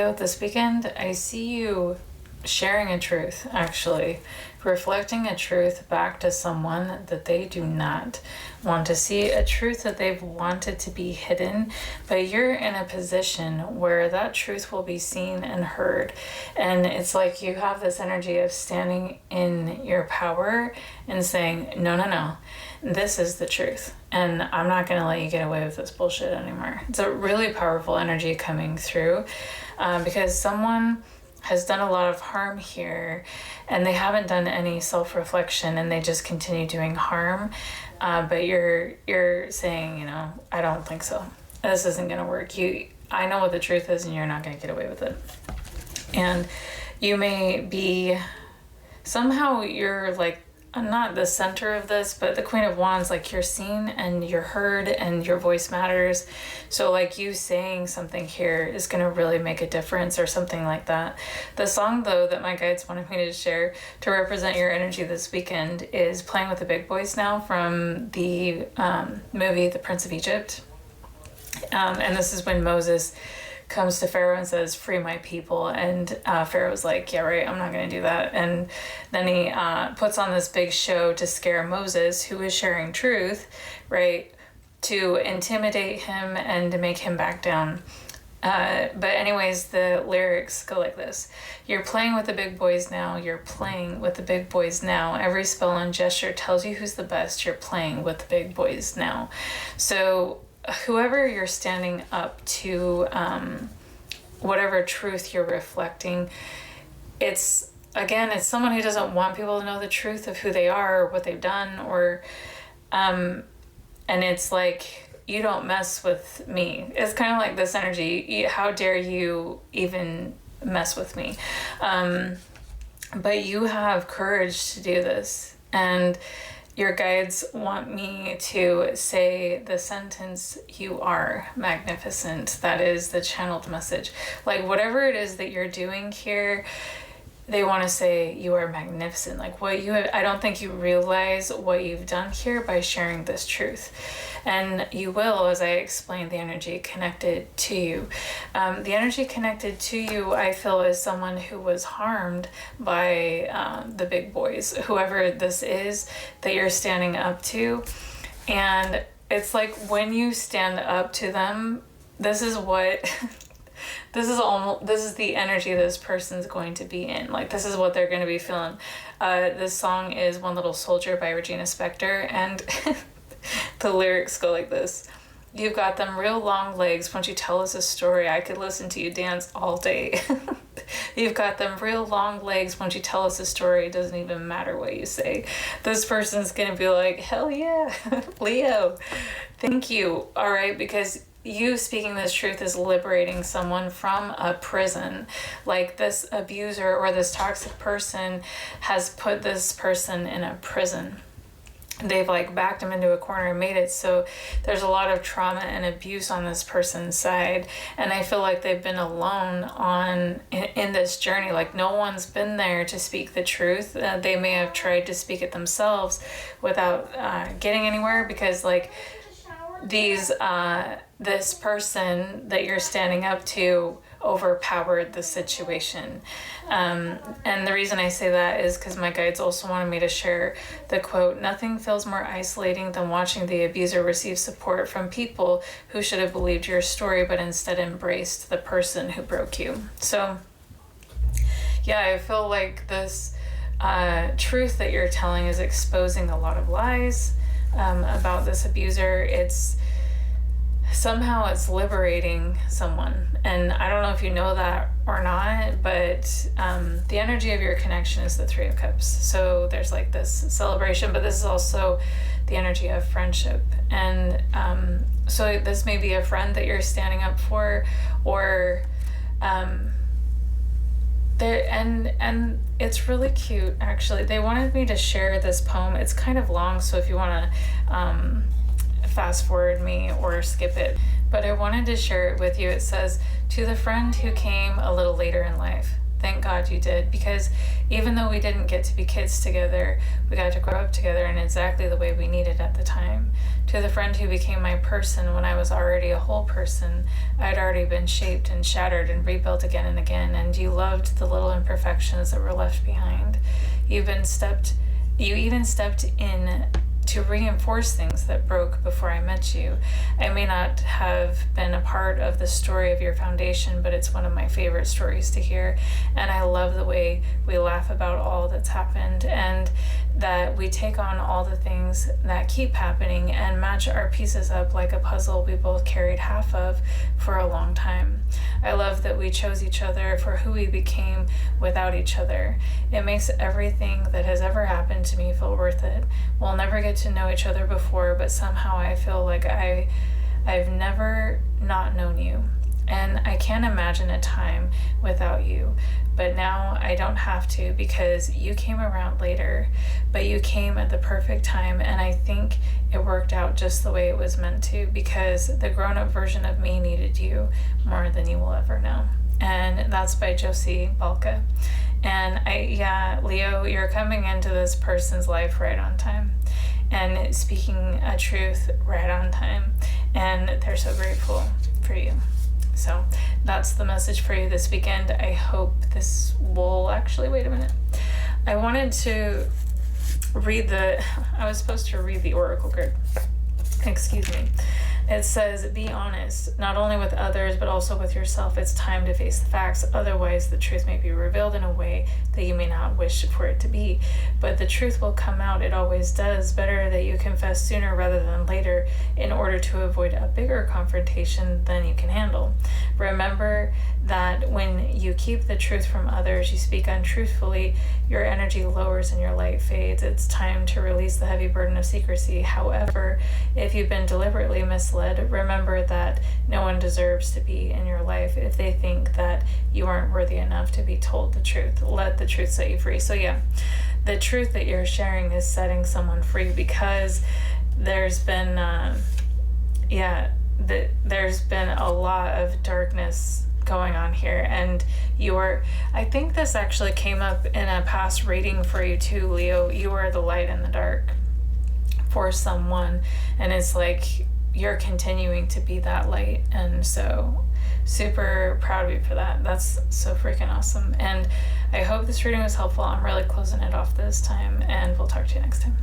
Leo, this weekend I see you sharing a truth, actually, reflecting a truth back to someone that they do not want to see, a truth that they've wanted to be hidden, but you're in a position where that truth will be seen and heard. And it's like you have this energy of standing in your power and saying, no, no, no, this is the truth. And I'm not going to let you get away with this bullshit anymore. It's a really powerful energy coming through because someone has done a lot of harm here and they haven't done any self-reflection and they just continue doing harm. But you're saying, I don't think so. This isn't going to work. I know what the truth is and you're not going to get away with it. And you may be, somehow you're like, not the center of this, but the Queen of Wands, like you're seen and you're heard and your voice matters. So like you saying something here is going to really make a difference or something like that. The song though that my guides wanted me to share to represent your energy this weekend is Playing with the Big Boys Now from the movie The Prince of Egypt. And this is when Moses comes to Pharaoh and says, free my people. And Pharaoh's like, yeah, right, I'm not going to do that. And then he puts on this big show to scare Moses, who is sharing truth, right, to intimidate him and to make him back down. But anyways, the lyrics go like this. You're playing with the big boys now. You're playing with the big boys now. Every spell and gesture tells you who's the best. You're playing with the big boys now. So whoever you're standing up to, whatever truth you're reflecting, it's someone who doesn't want people to know the truth of who they are or what they've done, or and it's like, you don't mess with me. It's kind of like this energy, how dare you even mess with me. But you have courage to do this, and your guides want me to say the sentence, you are magnificent. That is the channeled message. Like whatever it is that you're doing here, they want to say you are magnificent. Like what you have, I don't think you realize what you've done here by sharing this truth. And you will, as I explained, the energy connected to you. The energy connected to you, I feel, is someone who was harmed by the big boys, whoever this is that you're standing up to. And it's like when you stand up to them, this is what... this is the energy this person's going to be in. Like this is what they're going to be feeling. This song is One Little Soldier by Regina Spektor, and the lyrics go like this. You've got them real long legs. Once you tell us a story, I could listen to you dance all day. You've got them real long legs. Once you tell us a story, it doesn't even matter what you say. This person's going to be like, hell yeah, Leo, thank you. All right, because you speaking this truth is liberating someone from a prison. Like this abuser or this toxic person has put this person in a prison. They've like backed him into a corner and made it so there's a lot of trauma and abuse on this person's side. And I feel like they've been alone in this journey. Like no one's been there to speak the truth. They may have tried to speak it themselves without getting anywhere, because like this person that you're standing up to overpowered the situation. And the reason I say that is because my guides also wanted me to share the quote, nothing feels more isolating than watching the abuser receive support from people who should have believed your story but instead embraced the person who broke you. So yeah, I feel like this truth that you're telling is exposing a lot of lies about this abuser. Somehow it's liberating someone. And I don't know if you know that or not, but the energy of your connection is the Three of Cups. So there's like this celebration, but this is also the energy of friendship. And so this may be a friend that you're standing up for, or and it's really cute, actually. They wanted me to share this poem. It's kind of long, so if you want to fast forward me or skip it, but I wanted to share it with you. It says, to the friend who came a little later in life, Thank God you did, because even though we didn't get to be kids together, we got to grow up together in exactly the way we needed at the time. To the friend who became my person when I was already a whole person, I'd already been shaped and shattered and rebuilt again and again, and you loved the little imperfections that were left behind. You even stepped in to reinforce things that broke before I met you. I may not have been a part of the story of your foundation, but it's one of my favorite stories to hear. And I love the way we laugh about all that's happened, and that we take on all the things that keep happening and match our pieces up like a puzzle we both carried half of for a long time. I love that we chose each other for who we became without each other. It makes everything that has ever happened to me feel worth it. We'll never get to know each other before, but somehow I feel like I've never not known you. And I can't imagine a time without you. But now I don't have to, because you came around later, but you came at the perfect time, and I think it worked out just the way it was meant to, because the grown-up version of me needed you more than you will ever know. And that's by Josie Balka. And Leo, you're coming into this person's life right on time and speaking a truth right on time, and they're so grateful for you. So that's the message for you this weekend. I hope this will actually, wait a minute. I wanted to I was supposed to read the oracle card. Excuse me. It says, be honest, not only with others, but also with yourself. It's time to face the facts. Otherwise, the truth may be revealed in a way that you may not wish for it to be. But the truth will come out. It always does. Better that you confess sooner rather than later, in order to avoid a bigger confrontation than you can handle. Remember that when you keep the truth from others, you speak untruthfully, your energy lowers and your light fades. It's time to release the heavy burden of secrecy. However, if you've been deliberately misled, remember that no one deserves to be in your life if they think that you aren't worthy enough to be told the truth. Let the truth set you free. So yeah, the truth that you're sharing is setting someone free, because there's been there's been a lot of darkness going on here, and I think this actually came up in a past reading for you too, Leo. You are the light in the dark for someone, and it's like you're continuing to be that light, and so super proud of you for that. That's so freaking awesome, and I hope this reading was helpful. I'm really closing it off this time, and we'll talk to you next time.